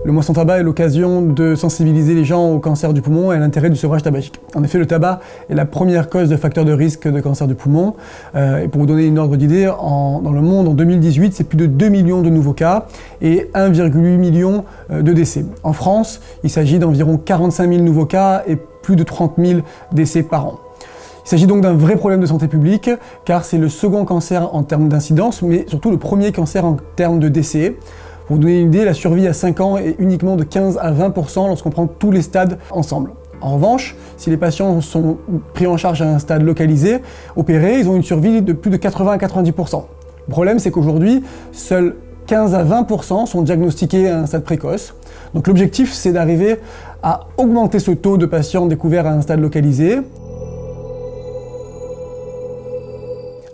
Le mois sans tabac est l'occasion de sensibiliser les gens au cancer du poumon et à l'intérêt du sevrage tabagique. En effet, le tabac est la première cause de facteur de risque de cancer du poumon. Et pour vous donner une ordre d'idée, dans le monde, en 2018, c'est plus de 2 millions de nouveaux cas et 1,8 million de décès. En France, il s'agit d'environ 45 000 nouveaux cas et plus de 30 000 décès par an. Il s'agit donc d'un vrai problème de santé publique, car c'est le second cancer en termes d'incidence, mais surtout le premier cancer en termes de décès. Pour vous donner une idée, la survie à 5 ans est uniquement de 15 à 20% lorsqu'on prend tous les stades ensemble. En revanche, si les patients sont pris en charge à un stade localisé, opérés, ils ont une survie de plus de 80 à 90%. Le problème, c'est qu'aujourd'hui, seuls 15 à 20% sont diagnostiqués à un stade précoce. Donc l'objectif, c'est d'arriver à augmenter ce taux de patients découverts à un stade localisé.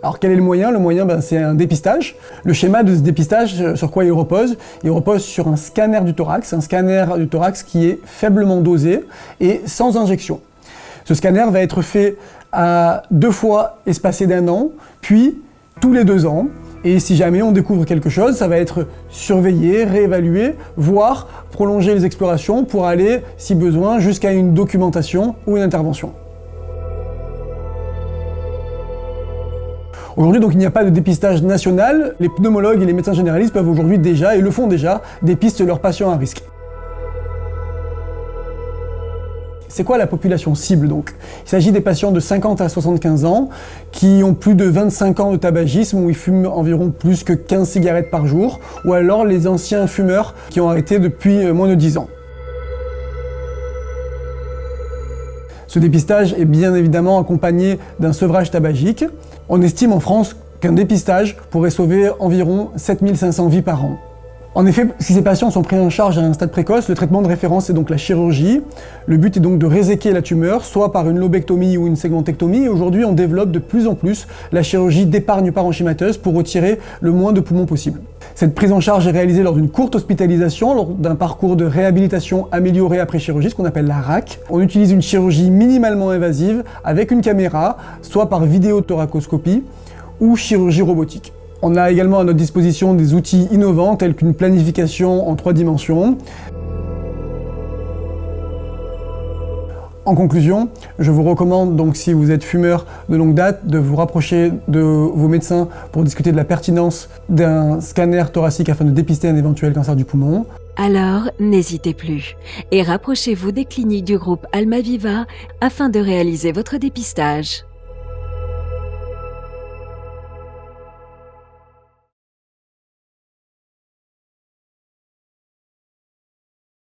Alors quel est le moyen? Le moyen, c'est un dépistage. Le schéma de ce dépistage, sur quoi il repose? Il repose sur un scanner du thorax qui est faiblement dosé et sans injection. Ce scanner va être fait à 2 fois espacé d'1 an, puis tous les 2 ans. Et si jamais on découvre quelque chose, ça va être surveillé, réévalué, voire prolonger les explorations pour aller, si besoin, jusqu'à une documentation ou une intervention. Aujourd'hui, donc, il n'y a pas de dépistage national. Les pneumologues et les médecins généralistes peuvent aujourd'hui déjà, et le font déjà, dépister leurs patients à risque. C'est quoi la population cible donc? Il s'agit des patients de 50 à 75 ans qui ont plus de 25 ans de tabagisme, où ils fument environ plus que 15 cigarettes par jour, ou alors les anciens fumeurs qui ont arrêté depuis moins de 10 ans. Ce dépistage est bien évidemment accompagné d'un sevrage tabagique. On estime en France qu'un dépistage pourrait sauver environ 7500 vies par an. En effet, si ces patients sont pris en charge à un stade précoce, le traitement de référence est donc la chirurgie. Le but est donc de réséquer la tumeur, soit par une lobectomie ou une segmentectomie. Et aujourd'hui, on développe de plus en plus la chirurgie d'épargne parenchymateuse pour retirer le moins de poumons possible. Cette prise en charge est réalisée lors d'une courte hospitalisation, lors d'un parcours de réhabilitation amélioré après chirurgie, ce qu'on appelle la RAC. On utilise une chirurgie minimalement invasive avec une caméra, soit par vidéothoracoscopie ou chirurgie robotique. On a également à notre disposition des outils innovants tels qu'une planification en 3 dimensions. En conclusion, je vous recommande donc, si vous êtes fumeur de longue date, de vous rapprocher de vos médecins pour discuter de la pertinence d'un scanner thoracique afin de dépister un éventuel cancer du poumon. Alors, n'hésitez plus et rapprochez-vous des cliniques du groupe Almaviva afin de réaliser votre dépistage.